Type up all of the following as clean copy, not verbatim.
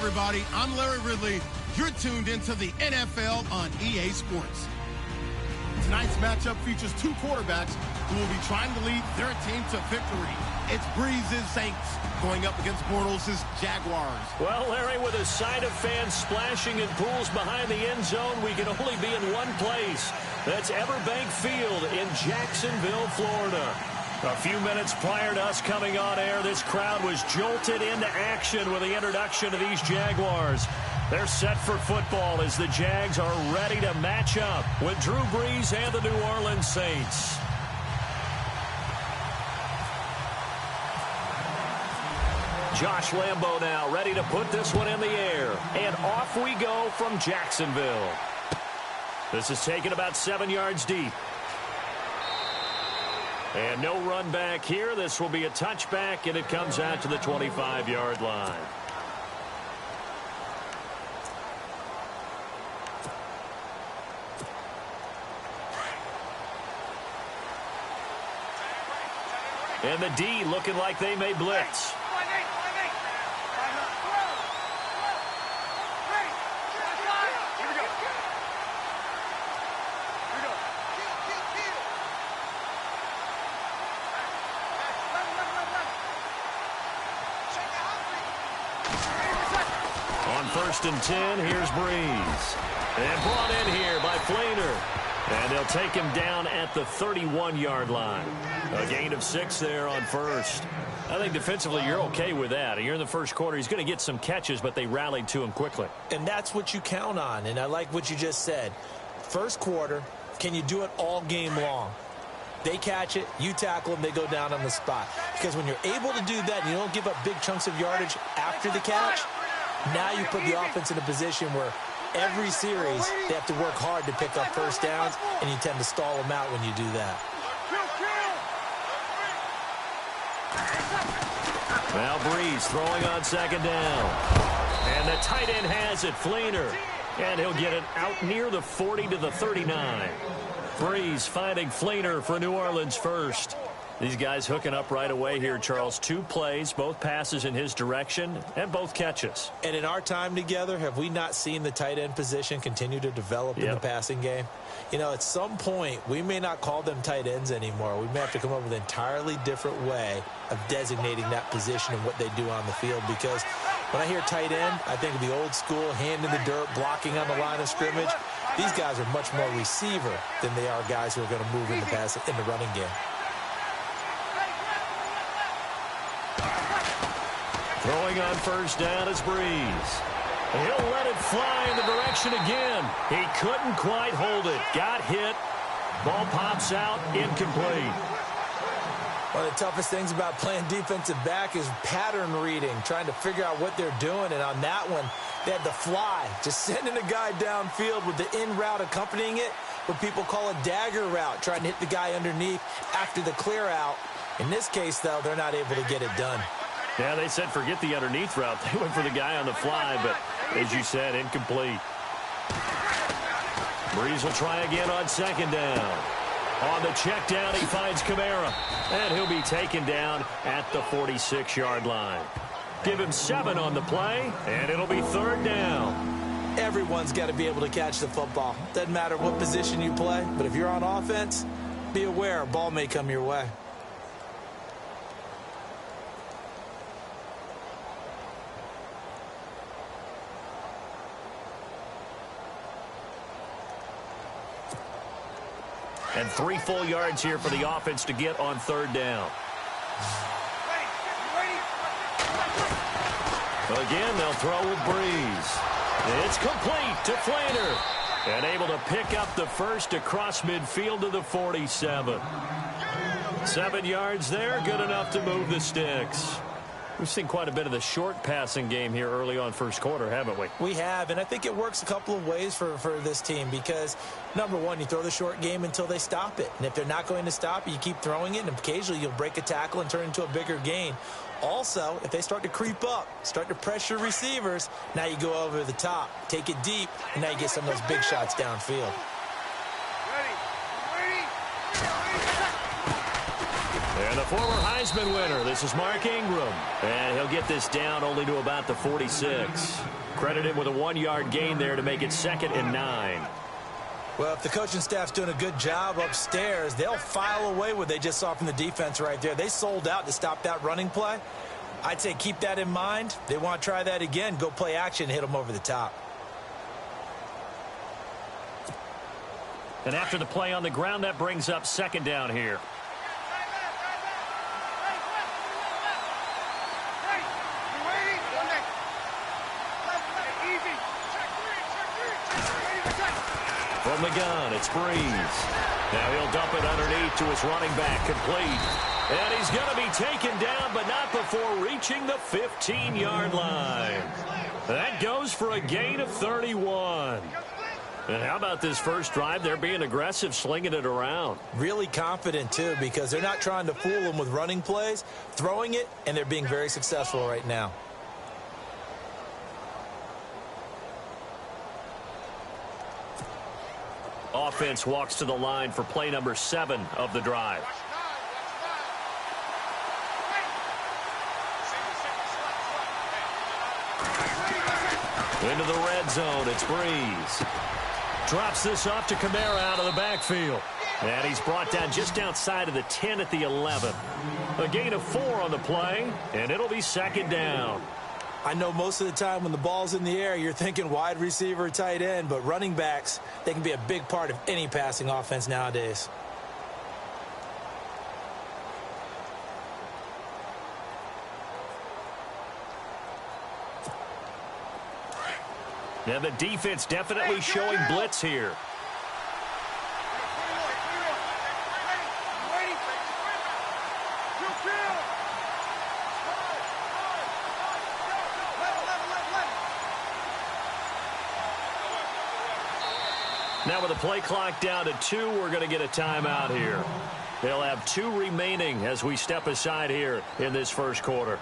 everybody. I'm Larry Ridley. You're tuned into the NFL on EA Sports. Tonight's matchup features two quarterbacks who will be trying to lead their team to victory. It's Breeze's Saints going up against Bortles' Jaguars. Well, Larry, with a sight of fans splashing in pools behind the end zone, we can only be in one place. That's Everbank Field in Jacksonville, Florida. A few minutes prior to us coming on air, this crowd was jolted into action with the introduction of these Jaguars. They're set for football as the Jags are ready to match up with Drew Brees and the New Orleans Saints. Josh Lambo now ready to put this one in the air. And off we go from Jacksonville. This is taken about 7 yards deep. And no run back here. This will be a touchback, and it comes out to the 25-yard line. And the D looking like they may blitz. First and 10, here's Brees. And brought in here by Flainer. And they'll take him down at the 31-yard line. A gain of 6 there on first. I think defensively you're okay with that. You're in the first quarter. He's going to get some catches, but they rallied to him quickly. And that's what you count on. And I like what you just said. First quarter, can you do it all game long? They catch it, you tackle them, they go down on the spot. Because when you're able to do that and you don't give up big chunks of yardage after the catch, now you put the offense in a position where every series they have to work hard to pick up first downs, and you tend to stall them out when you do that. Now Brees throwing on second down. And the tight end has it, Flainer. And he'll get it out near the 40 to the 39. Brees finding Flainer for New Orleans first. These guys hooking up right away here, Charles. 2 plays, both passes in his direction, and both catches. And in our time together, have we not seen the tight end position continue to develop in the passing game? You know, at some point, we may not call them tight ends anymore. We may have to come up with an entirely different way of designating that position and what they do on the field. Because when I hear tight end, I think of the old school, hand in the dirt, blocking on the line of scrimmage. These guys are much more receiver than they are guys who are going to move in the running game. Throwing on first down is Brees. He'll let it fly in the direction again. He couldn't quite hold it. Got hit. Ball pops out. Incomplete. One of the toughest things about playing defensive back is pattern reading, trying to figure out what they're doing. And on that one, they had the fly, just sending a guy downfield with the in route accompanying it, what people call a dagger route, trying to hit the guy underneath after the clear out. In this case, though, they're not able to get it done. Yeah, they said forget the underneath route. They went for the guy on the fly, but as you said, incomplete. Brees will try again on second down. On the check down, he finds Kamara, and he'll be taken down at the 46-yard line. Give him 7 on the play, and it'll be third down. Everyone's got to be able to catch the football. Doesn't matter what position you play, but if you're on offense, be aware a ball may come your way. And 3 full yards here for the offense to get on third down. Again, they'll throw with Brees. It's complete to Flainer. And able to pick up the first across midfield to the 47. 7 yards there, good enough to move the sticks. We've seen quite a bit of the short passing game here early on first quarter, haven't we? We have, and I think it works a couple of ways for this team because, number one, you throw the short game until they stop it. And if they're not going to stop it, you keep throwing it, and occasionally you'll break a tackle and turn into a bigger gain. Also, if they start to creep up, start to pressure receivers, now you go over the top, take it deep, and now you get some of those big shots downfield. And And the former Heisman winner, this is Mark Ingram. And he'll get this down only to about the 46. Credit him with a 1-yard gain there to make it 2nd and 9. Well, if the coaching staff's doing a good job upstairs, they'll file away what they just saw from the defense right there. They sold out to stop that running play. I'd say keep that in mind. They want to try that again. Go play action, hit them over the top. And after the play on the ground, that brings up 2nd down here. From the gun, it's Breeze. Now he'll dump it underneath to his running back, complete. And he's going to be taken down, but not before reaching the 15-yard line. That goes for a gain of 31. And how about this first drive? They're being aggressive, slinging it around. Really confident, too, because they're not trying to fool them with running plays, throwing it, and they're being very successful right now. Offense walks to the line for play number 7 of the drive. Into the red zone, it's Breeze. Drops this off to Kamara out of the backfield. And he's brought down just outside of the 10 at the 11. A gain of 4 on the play, and it'll be 2nd down. I know most of the time when the ball's in the air, you're thinking wide receiver, tight end, but running backs, they can be a big part of any passing offense nowadays. And the defense definitely showing blitz here. Now with the play clock down to 2, we're going to get a timeout here. They'll have 2 remaining as we step aside here in this first quarter.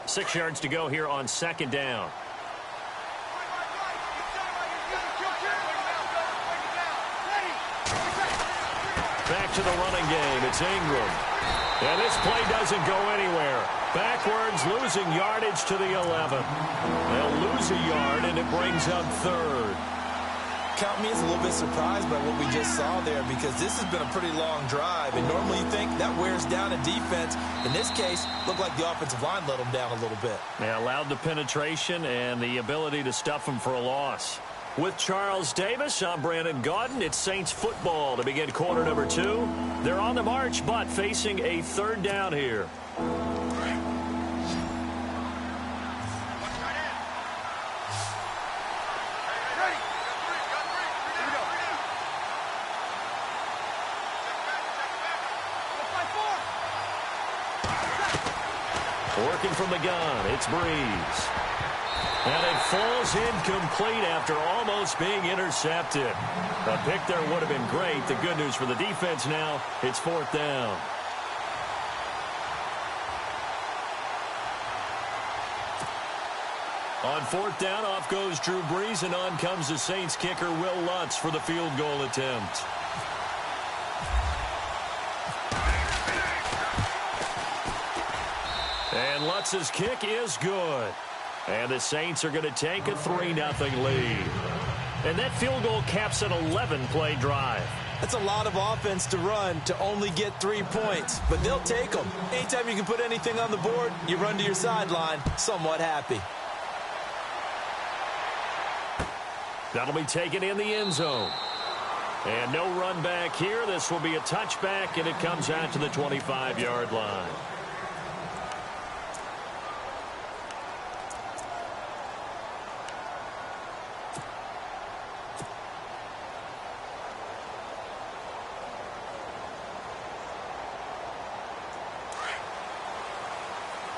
Six yards to go here on 2nd down. Back to the running game. It's Ingram. And this play doesn't go anywhere. Backwards, losing yardage to the 11. They'll lose a yard, and it brings up 3rd. Count me as a little bit surprised by what we just saw there, because this has been a pretty long drive, and normally you think that wears down a defense. In this case, looked like the offensive line let them down a little bit. Yeah, allowed the penetration and the ability to stuff them for a loss. With Charles Davis, I'm Brandon Gaudin. It's Saints football to begin quarter number 2. They're on the march, but facing a 3rd down here. Working from the gun, it's Breeze. And it falls incomplete after almost being intercepted. A pick there would have been great. The good news for the defense now, it's 4th down. On 4th down, off goes Drew Brees, and on comes the Saints kicker, Will Lutz, for the field goal attempt. And Lutz's kick is good. And the Saints are going to take a 3-0 lead. And that field goal caps an 11-play drive. That's a lot of offense to run to only get 3 points, but they'll take them. Anytime you can put anything on the board, you run to your sideline somewhat happy. That'll be taken in the end zone. And no run back here. This will be a touchback, and it comes out to the 25-yard line.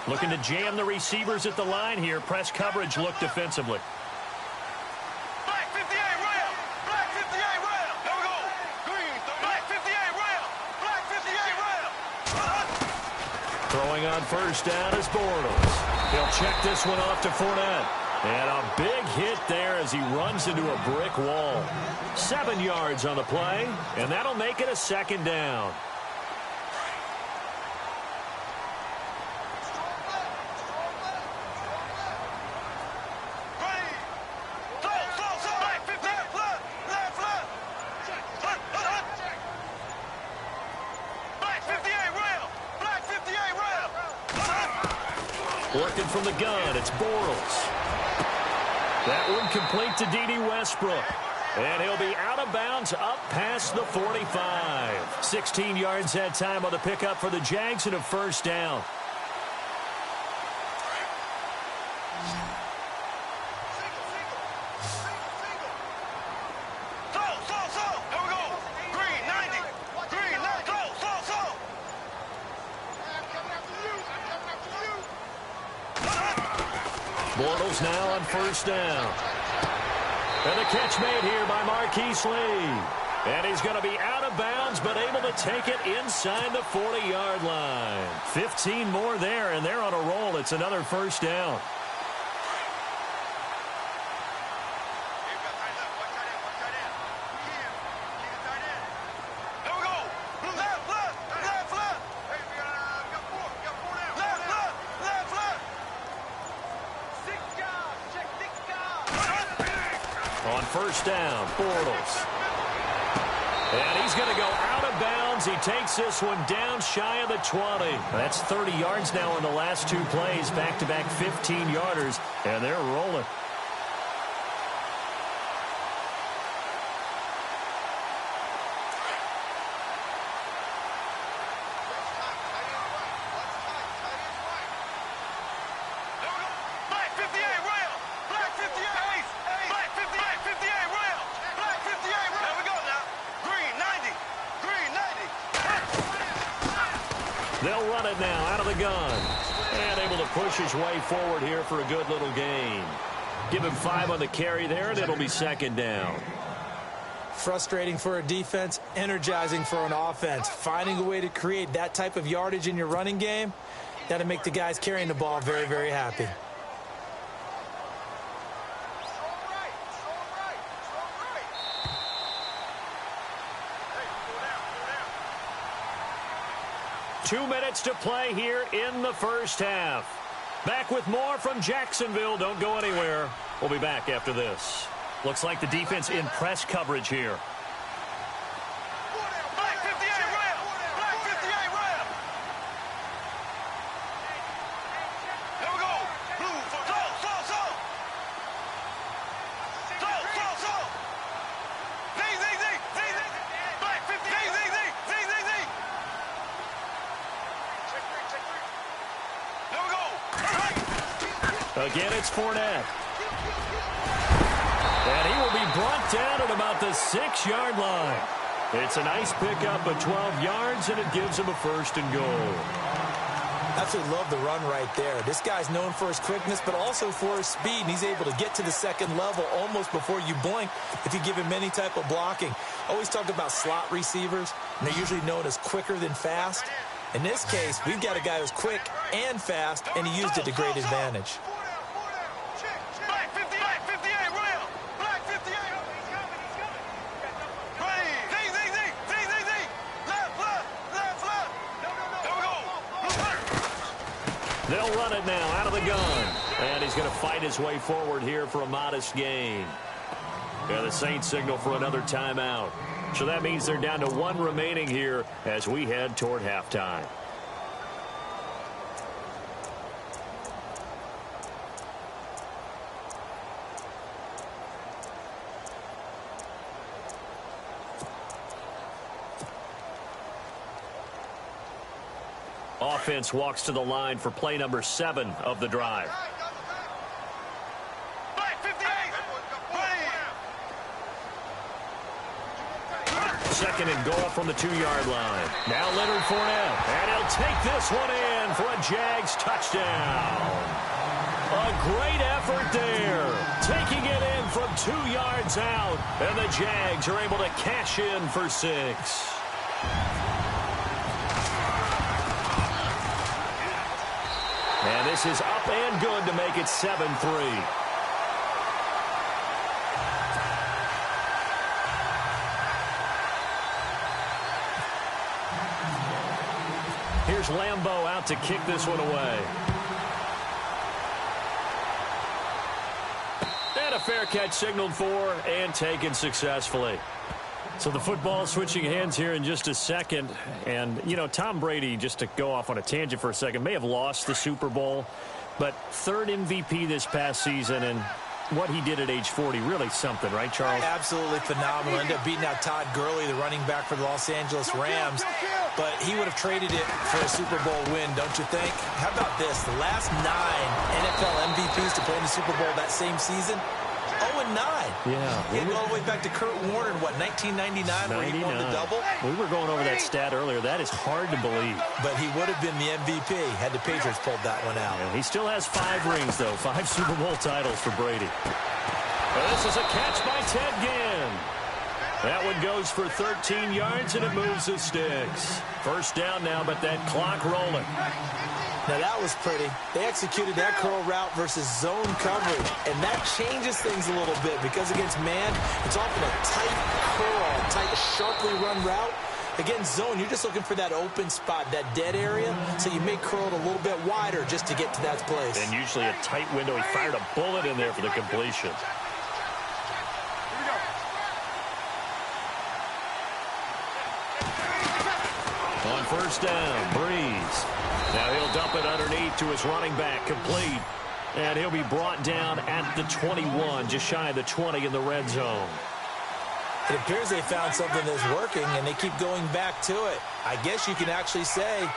Looking to jam the receivers at the line here. Press coverage look defensively. Black 58 rail. Black 58 rail. There we go. Green. Black 58 rail. Black 58 rail. Throwing on first down is Bortles. He'll check this one off to Fournette. And a big hit there as he runs into a brick wall. 7 yards on the play, and that'll make it a second down. Working from the gun, it's Bortles. That one complete to D.D. Westbrook. And he'll be out of bounds up past the 45. 16 yards that time on the pickup for the Jags and a first down. Bortles now on first down. And the catch made here by Marquise Lee. And he's going to be out of bounds, but able to take it inside the 40-yard line. 15 more there, and they're on a roll. It's another first down. First down, Bortles. And he's going to go out of bounds. He takes this one down shy of the 20. That's 30 yards now in the last 2 plays. Back-to-back 15-yarders, and they're rolling. They'll run it now out of the gun. And able to push his way forward here for a good little gain. Give him 5 on the carry there, and it'll be second down. Frustrating for a defense, energizing for an offense. Finding a way to create that type of yardage in your running game, that'll make the guys carrying the ball very, very happy. Two minutes to play here in the first half. Back with more from Jacksonville. Don't go anywhere. We'll be back after this. Looks like the defense in press coverage here. Black 58 ram! Black 58 ram! Here we go! Blue for slow! Z! Black 58 Z! Here we go! Again, it's Fournette. And he will be brought down at about the 6-yard line. It's a nice pickup of 12 yards, and it gives him a first and goal. Absolutely love the run right there. This guy's known for his quickness, but also for his speed, and he's able to get to the second level almost before you blink if you give him any type of blocking. Always talk about slot receivers, and they're usually known as quicker than fast. In this case, we've got a guy who's quick and fast, and he used it to great advantage. Black 58 ram! Black 58! Z! Left! Here we go! They'll run it now out of the gun. And he's going to fight his way forward here for a modest gain. And the Saints signal for another timeout. So that means they're down to 1 remaining here as we head toward halftime. Offense walks to the line for play number 7 of the drive. Black 58! Second and goal from the 2-yard line. Now Leonard Fournette. And he'll take this one in for a Jags touchdown. A great effort there. Taking it in from 2 yards out. And the Jags are able to cash in for 6. This is up and good to make it 7-3. Here's Lambeau out to kick this one away. And a fair catch signaled for and taken successfully. So the football switching hands here in just a second. And, you know, Tom Brady, just to go off on a tangent for a second, may have lost the Super Bowl, but third MVP this past season, and what he did at age 40, really something, right, Charles? Absolutely phenomenal. Ended up beating out Todd Gurley, the running back for the Los Angeles Rams, but he would have traded it for a Super Bowl win, don't you think? How about this? The last 9 NFL MVPs to play in the Super Bowl that same season, 0-9. Yeah. He had to go all the way back to Kurt Warner in, what, 1999, where he won the double? We were going over that stat earlier. That is hard to believe. But he would have been the MVP had the Patriots pulled that one out. Yeah, he still has 5 rings, though. 5 Super Bowl titles for Brady. Well, this is a catch by Ted Ginn. That one goes for 13 yards, and it moves the sticks. First down now, but that clock rolling. Now, that was pretty. They executed that curl route versus zone coverage, and that changes things a little bit because against man, it's often a tight curl, tight, sharply run route. Against zone, you're just looking for that open spot, that dead area, so you may curl it a little bit wider just to get to that place. And usually a tight window. He fired a bullet in there for the completion. On first down, Breeze. Now he'll dump it underneath to his running back, complete. And he'll be brought down at the 21, just shy of the 20 in the red zone. It appears they found something that's working, and they keep going back to it. I guess you can actually say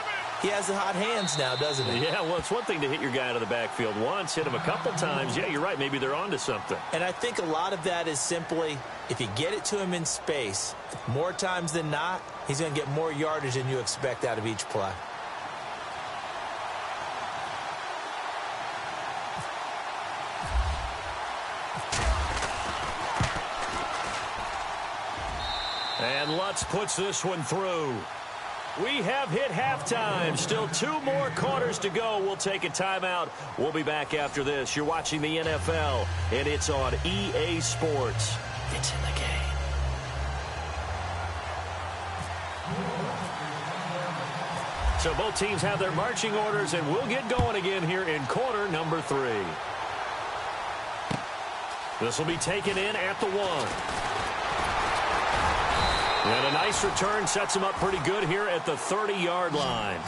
he has the hot hands now, doesn't he? Yeah, well, it's one thing to hit your guy out of the backfield once, hit him a couple times. Yeah, you're right. Maybe they're onto something. And I think a lot of that is simply, if you get it to him in space, more times than not, he's going to get more yardage than you expect out of each play. And Lutz puts this one through. We have hit halftime. Still 2 more quarters to go. We'll take a timeout. We'll be back after this. You're watching the NFL, and it's on EA Sports. It's in the game. So both teams have their marching orders, and we'll get going again here in quarter number 3. This will be taken in at the 1. And a nice return sets him up pretty good here at the 30-yard line.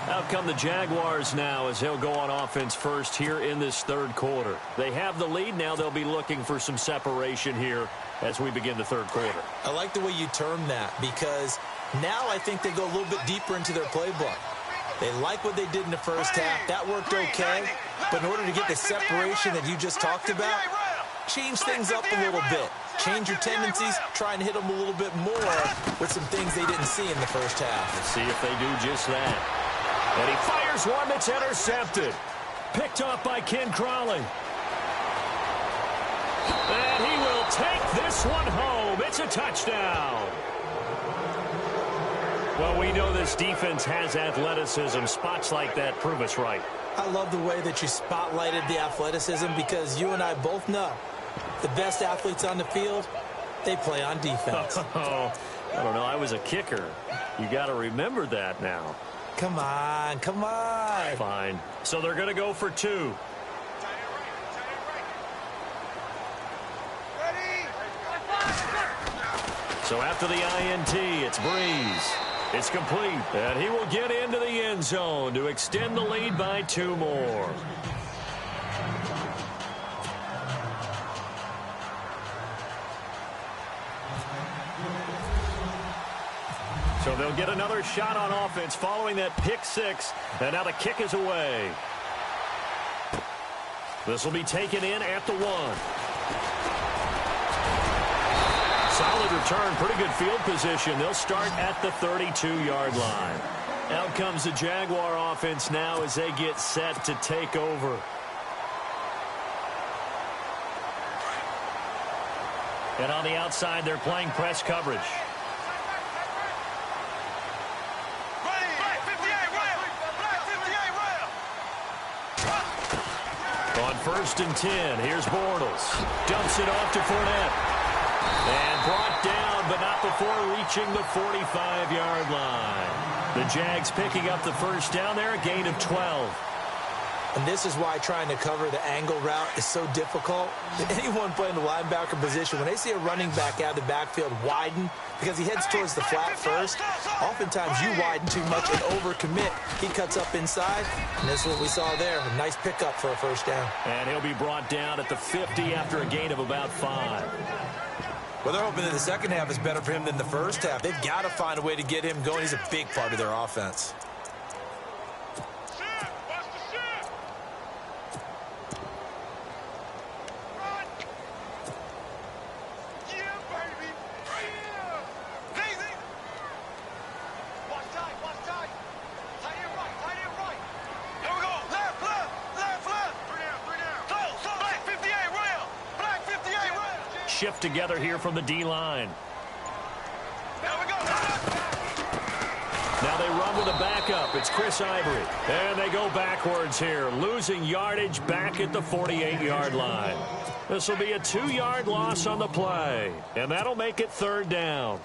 Out come the Jaguars now as they'll go on offense first here in this third quarter. They have the lead. Now they'll be looking for some separation here as we begin the third quarter. I like the way you term that because now I think they go a little bit deeper into their playbook. They like what they did in the first half. That worked okay. But in order to get the separation that you just talked about, change things up a little bit. Change your tendencies, try and hit them a little bit more with some things they didn't see in the first half. Let's see if they do just that. And he fires one that's intercepted. Picked off by Ken Crawley. And he will take this one home. It's a touchdown. Well, we know this defense has athleticism. Spots like that prove us right. I love the way that you spotlighted the athleticism because you and I both know the best athletes on the field, they play on defense. Oh, I don't know. I was a kicker. You got to remember that now. Come on, come on. Fine. So they're going to go for 2. So after the INT, it's Breeze. It's complete, and he will get into the end zone to extend the lead by 2 more. So they'll get another shot on offense following that pick 6, and now the kick is away. This will be taken in at the 1. Solid return, pretty good field position. They'll start at the 32-yard line. Out comes the Jaguar offense now as they get set to take over. And on the outside, they're playing press coverage. Black 58, right. Black 58, right. On 1st and 10, here's Bortles. Dumps it off to Fournette. And brought down, but not before reaching the 45-yard line. The Jags picking up the first down there, a gain of 12. And this is why trying to cover the angle route is so difficult. Anyone playing the linebacker position, when they see a running back out of the backfield widen, because he heads towards the flat first, oftentimes you widen too much and overcommit. He cuts up inside, and this is what we saw there. A nice pickup for a first down. And he'll be brought down at the 50 after a gain of about 5. Well, they're hoping that the second half is better for him than the first half. They've got to find a way to get him going. He's a big part of their offense. Shift together here from the D-line. Now they run with a backup. It's Chris Ivory. And they go backwards here, losing yardage back at the 48-yard line. This will be a 2-yard loss on the play, and that'll make it 3rd down.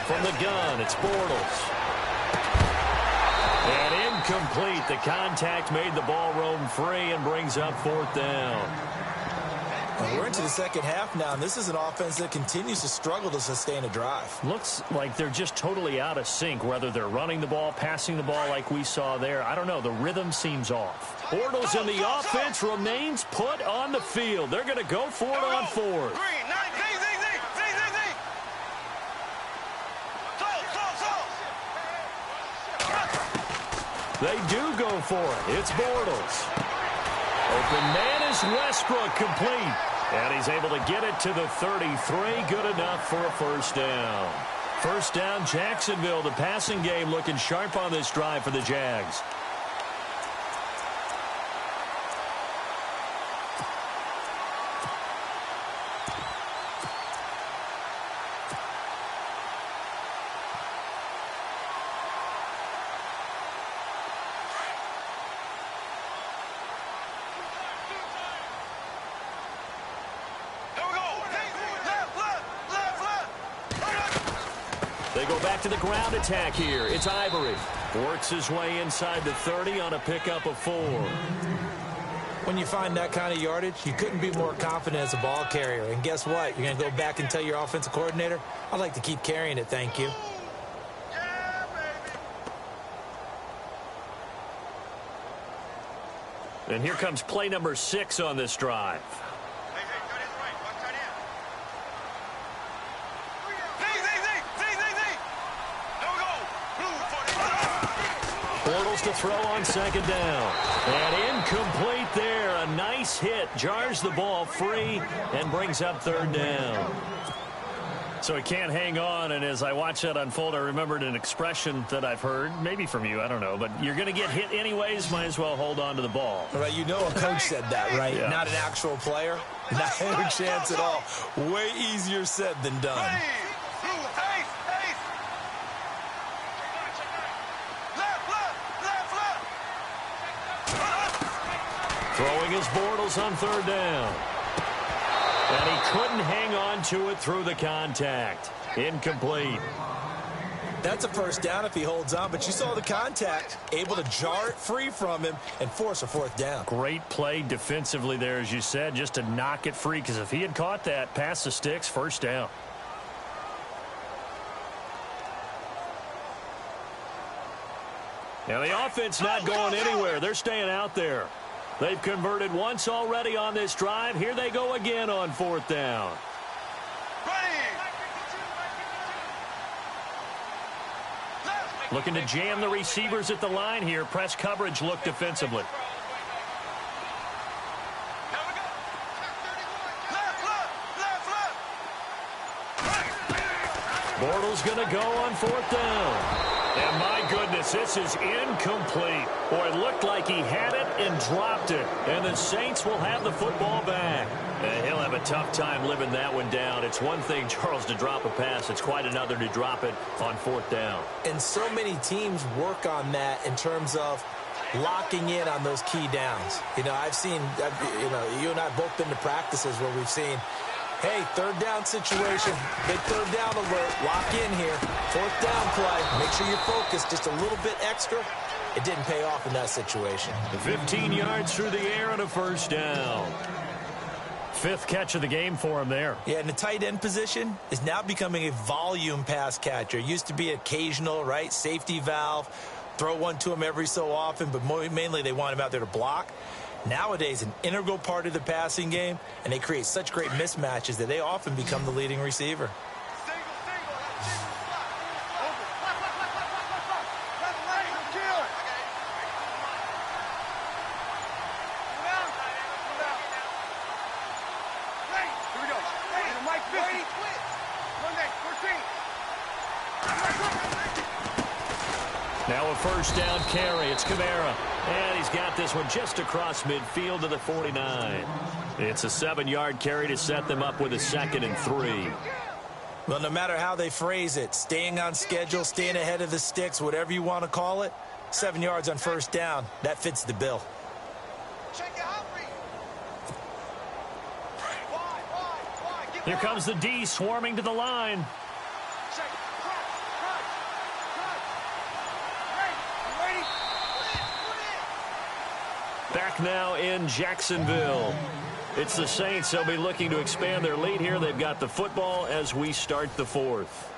From the gun, it's Bortles. And incomplete. The contact made the ball roam free and brings up 4th down. Well, we're into the second half now, and this is an offense that continues to struggle to sustain a drive. Looks like they're just totally out of sync, whether they're running the ball, passing the ball like we saw there. I don't know. The rhythm seems off. Bortles in the offense remains put on the field. They're going to go for it on 4th. They do go for it. It's Bortles. Open man is Westbrook, complete. And he's able to get it to the 33. Good enough for a first down. First down, Jacksonville. The passing game looking sharp on this drive for the Jags. They go back to the ground attack here. It's Ivory. Works his way inside the 30 on a pickup of 4. When you find that kind of yardage, you couldn't be more confident as a ball carrier. And guess what? You're going to go back and tell your offensive coordinator, I'd like to keep carrying it, thank you. And here comes play number 6 on this drive. Bortles to throw on 2nd down. And incomplete there. A nice hit. Jars the ball free and brings up 3rd down. So he can't hang on, and as I watch that unfold, I remembered an expression that I've heard, maybe from you, I don't know, but you're going to get hit anyways, might as well hold on to the ball. Right, you know a coach said that, right? Yeah. Not an actual player. Not a chance at all. Way easier said than done. Throwing his Bortles on 3rd down. And he couldn't hang on to it through the contact. Incomplete. That's a first down if he holds on, but you saw the contact. Able to jar it free from him and force a 4th down. Great play defensively there, as you said, just to knock it free, because if he had caught that, past the sticks, first down. Now the offense not going anywhere. They're staying out there. They've converted once already on this drive. Here they go again on 4th down. Looking to jam the receivers at the line here. Press coverage look defensively. Bortles going to go on 4th down. And my goodness, this is incomplete. Boy, it looked like he had it and dropped it. And the Saints will have the football back. And he'll have a tough time living that one down. It's one thing, Charles, to drop a pass. It's quite another to drop it on fourth down. And so many teams work on that in terms of locking in on those key downs. You know, I've seen, you and I both been to practices where we've seen, hey, third down situation, big third down alert, lock in here, fourth down play, make sure you're focused just a little bit extra. It didn't pay off in that situation. 15 yards through the air on a first down. Fifth catch of the game for him there. Yeah, and the tight end position is now becoming a volume pass catcher. It used to be occasional, right, safety valve, throw one to him every so often, but mainly they want him out there to block. Nowadays, an integral part of the passing game, and they create such great mismatches that they often become the leading receiver. Now a first down carry. It's Kamara. And he's got this one just across midfield to the 49. It's a 7-yard carry to set them up with a 2nd and 3. Well, no matter how they phrase it, staying on schedule, staying ahead of the sticks, whatever you want to call it, 7 yards on first down, that fits the bill. Here comes the D swarming to the line. Back now in Jacksonville. It's the Saints. They'll be looking to expand their lead here. They've got the football as we start the fourth.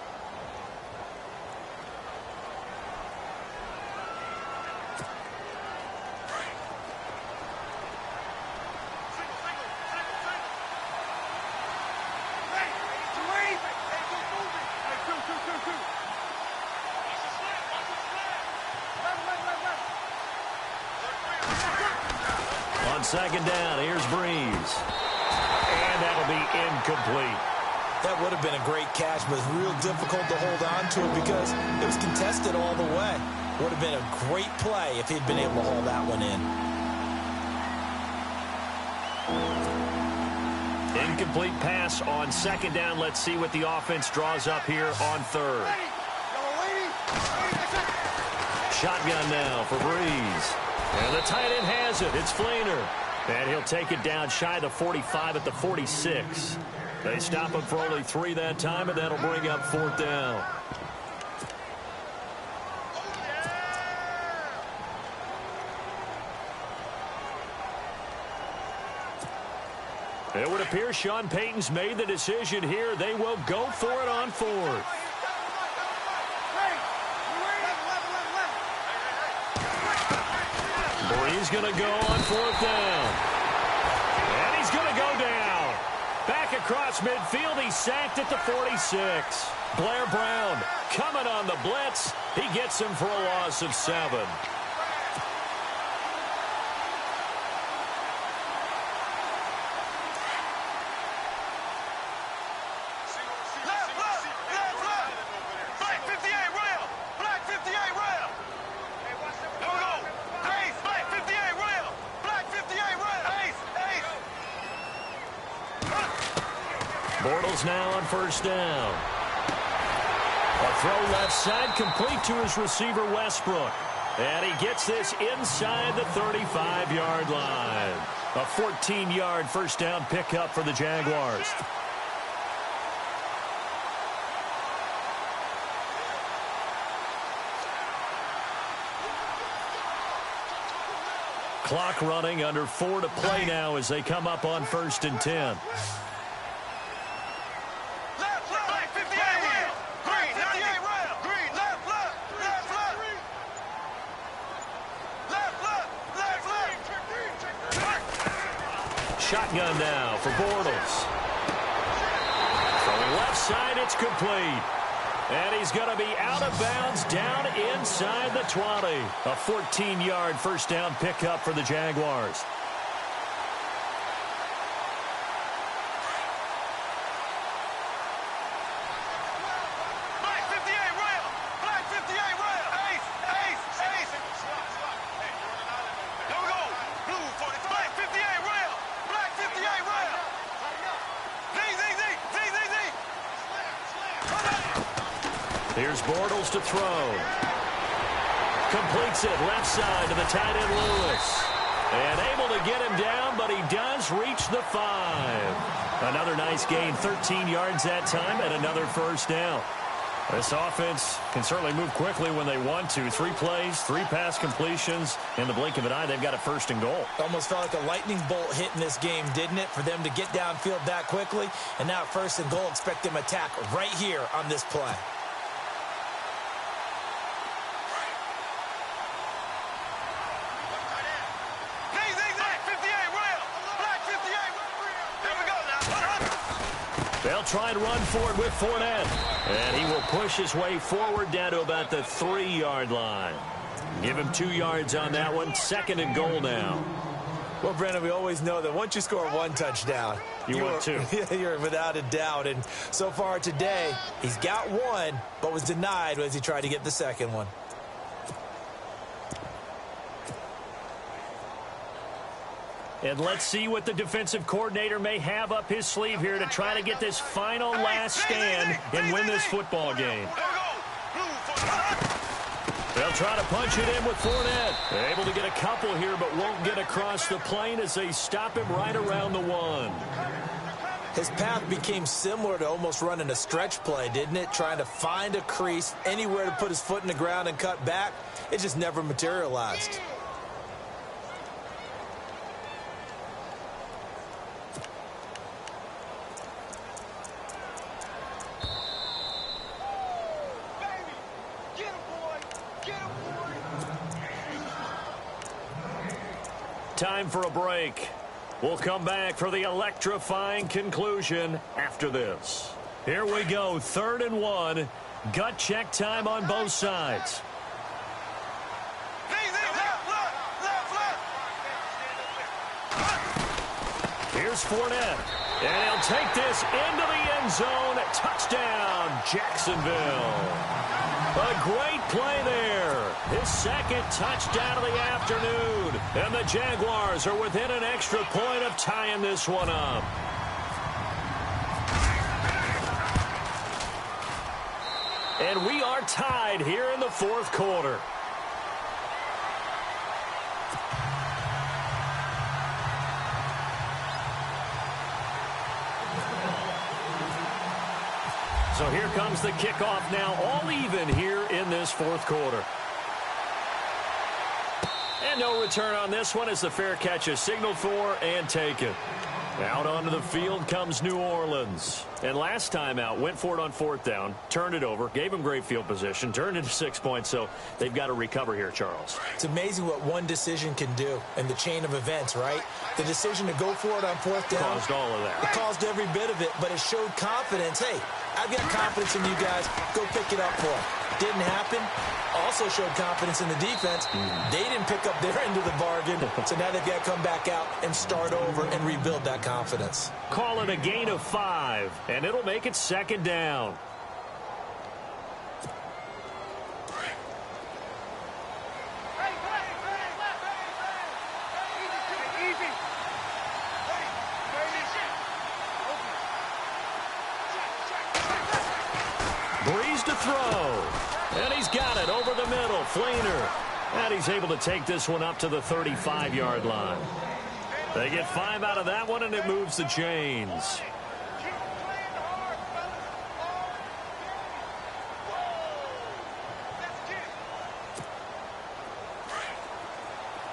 On second down, here's Breeze. And that'll be incomplete. That would have been a great catch, but it's real difficult to hold on to it because it was contested all the way. Would have been a great play if he'd been able to haul that one in. Incomplete pass on second down. Let's see what the offense draws up here on third. Shotgun now for Breeze. And the tight end has it. It's Fleener. And he'll take it down shy of the 45 at the 46. They stop him for only 3 that time, and that'll bring up fourth down. It would appear Sean Payton's made the decision here. They will go for it on fourth. He's going to go on fourth down. And he's going to go down. Back across midfield. He's sacked at the 46. Blair Brown coming on the blitz. He gets him for a loss of 7. Bortles now on first down. A throw left side complete to his receiver Westbrook. And he gets this inside the 35-yard line. A 14-yard first down pickup for the Jaguars. Clock running, under 4 to play now as they come up on 1st and 10. Shotgun now for Bortles. From the left side, it's complete. And he's going to be out of bounds down inside the 20. A 14-yard first down pickup for the Jaguars. Black 58 rail. Black 58 rail. Here's Bortles to throw. Completes it left side to the tight end Lewis. And able to get him down, but he does reach the 5. Another nice gain, 13 yards that time, and another first down. This offense can certainly move quickly when they want to. 3 plays, 3 pass completions. In the blink of an eye, they've got a 1st and goal. Almost felt like a lightning bolt hit in this game, didn't it? For them to get downfield that quickly. And now 1st and goal, expect them to attack right here on this play. They'll try and run for it with Fournette. And he will push his way forward down to about the 3-yard line. Give him 2 yards on that one. 2nd and goal now. Well, Brandon, we always know that once you score 1 touchdown, you're 2. You're without a doubt. And so far today, he's got 1, but was denied as he tried to get the 2nd one. And let's see what the defensive coordinator may have up his sleeve here to try to get this final last stand and win this football game. They'll try to punch it in with Fournette. They're able to get a couple here, but won't get across the plane as they stop him right around the 1. His path became similar to almost running a stretch play, didn't it? Trying to find a crease, anywhere to put his foot in the ground and cut back. It just never materialized. Time for a break. We'll come back for the electrifying conclusion after this. Here we go, 3rd and 1. Gut check time on both sides. Here's Fournette. And he'll take this into the end zone. Touchdown, Jacksonville. A great play there. His 2nd touchdown of the afternoon. And the Jaguars are within an extra point of tying this one up. And we are tied here in the 4th quarter. So here comes the kickoff now, all even here in this 4th quarter. And no return on this one as the fair catch is signaled for and taken. Out onto the field comes New Orleans. And last time out, went for it on 4th down, turned it over, gave him great field position, turned it to 6 points, so they've got to recover here, Charles. It's amazing what one decision can do in the chain of events, right? The decision to go for it on 4th down. Caused all of that. It caused every bit of it, but it showed confidence. Hey, I've got confidence in you guys. Go pick it up for them. Didn't happen. Also showed confidence in the defense. They didn't pick up their end of the bargain, so now they've got to come back out and start over and rebuild that confidence. Call it a gain of 5, and it'll make it 2nd down. Breeze to throw. And he's got it over the middle. Fleener. And he's able to take this one up to the 35-yard line. They get 5 out of that one, and it moves the chains.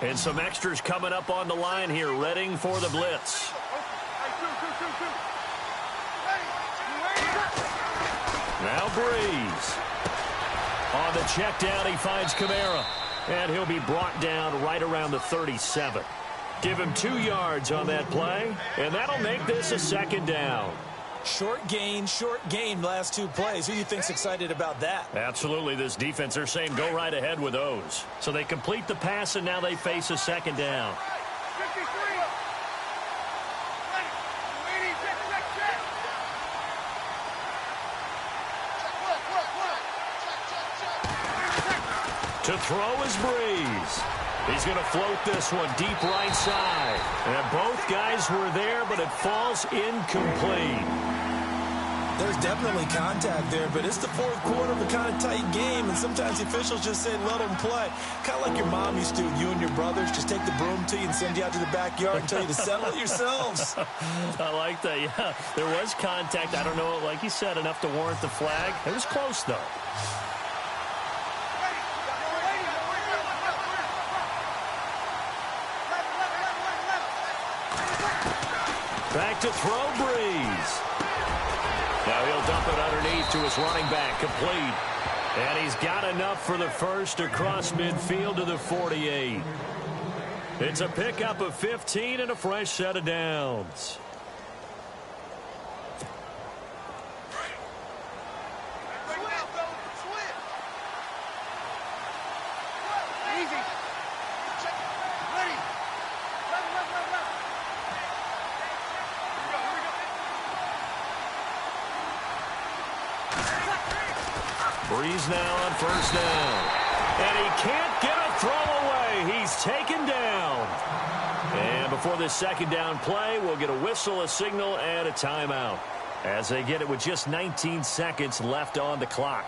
And some extras coming up on the line here, readying for the blitz. Now Breeze. On the check down, he finds Kamara. And he'll be brought down right around the 37. Give him 2 yards on that play, and that'll make this a 2nd down. Short gain, last 2 plays. Who do you think's excited about that? Absolutely. This defense, they're saying go right ahead with those. So they complete the pass, and now they face a 2nd down. To throw is Breeze. He's going to float this one deep right side. And both guys were there, but it falls incomplete. There's definitely contact there, but it's the fourth quarter of a kind of tight game, and sometimes the officials just say, let them play. Kind of like your mom used to, you and your brothers, just take the broom to you and send you out to the backyard and tell you to settle it yourselves. I like that, yeah. There was contact. I don't know, like you said, enough to warrant the flag. It was close, though. Back to throw, Breeze. Now he'll dump it underneath to his running back, complete. And he's got enough for the first across midfield to the 48. It's a pickup of 15 and a fresh set of downs. Breeze now on first down. And he can't get a throw away. He's taken down. And before this second down play, we'll get a whistle, a signal, and a timeout as they get it with just 19 seconds left on the clock.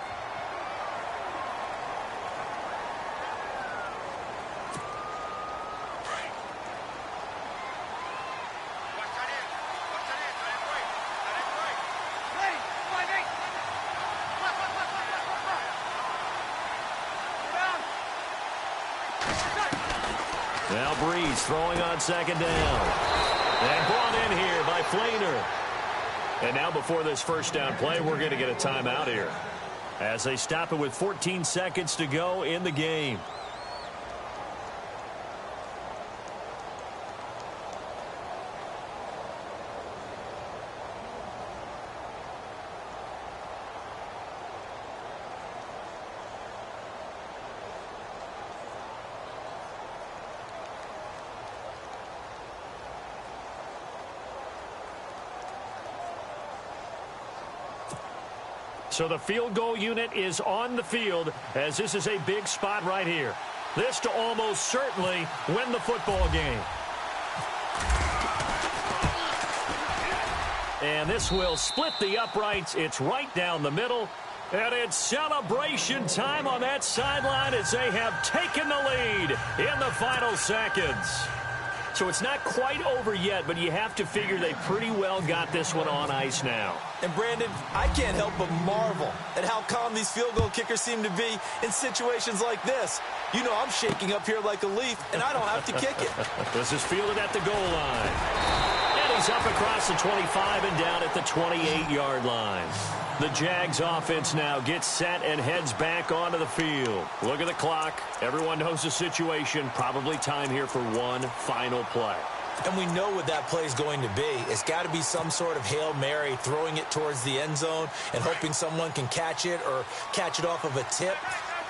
Now Breeze throwing on second down. And brought in here by Flainer. And now before this first down play, we're going to get a timeout here as they stop it with 14 seconds to go in the game. So the field goal unit is on the field as this is a big spot right here. This to almost certainly win the football game. And this will split the uprights. It's right down the middle. And it's celebration time on that sideline as they have taken the lead in the final seconds. So it's not quite over yet, but you have to figure they pretty well got this one on ice now. And, Brandon, I can't help but marvel at how calm these field goal kickers seem to be in situations like this. You know I'm shaking up here like a leaf, and I don't have to kick it. This is fielded at the goal line. And he's up across the 25 and down at the 28-yard line. The Jags offense now gets set and heads back onto the field. Look at the clock. Everyone knows the situation. Probably time here for one final play. And we know what that play is going to be. It's got to be some sort of Hail Mary, throwing it towards the end zone and hoping someone can catch it or catch it off of a tip.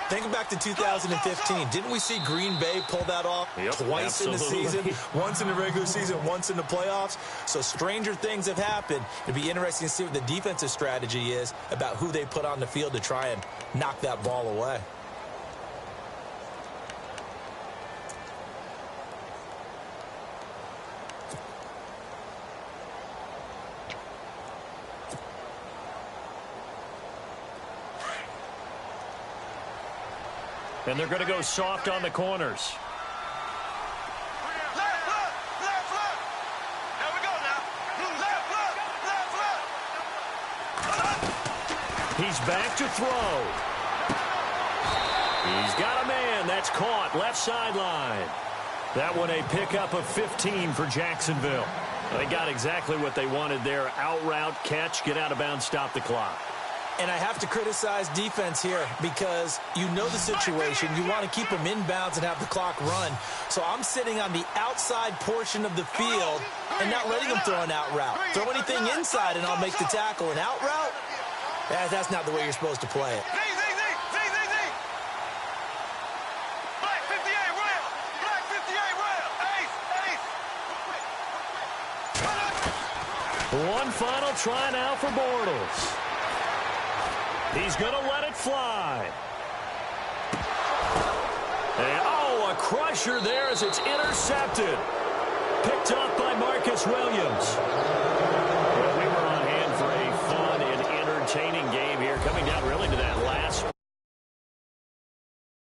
Think back to 2015. Didn't we see Green Bay pull that off twice in the season? Once in the regular season, once in the playoffs. So stranger things have happened. It'd be interesting to see what the defensive strategy is about who they put on the field to try and knock that ball away. And they're going to go soft on the corners. He's back to throw. He's got a man. That's caught. Left sideline. That one a pickup of 15 for Jacksonville. They got exactly what they wanted there. Out route, catch, get out of bounds, stop the clock. And I have to criticize defense here because you know the situation. You want to keep them inbounds and have the clock run. So I'm sitting on the outside portion of the field and not letting them throw an out route. Throw anything inside and I'll make the tackle. An out route? That's not the way you're supposed to play it. Black 58 rail. Black 58 rail. Ace. One final try now for Bortles. He's going to let it fly. And, a crusher there as it's intercepted. Picked up by Marcus Williams. Well, we were on hand for a fun and entertaining game here, coming down really to that last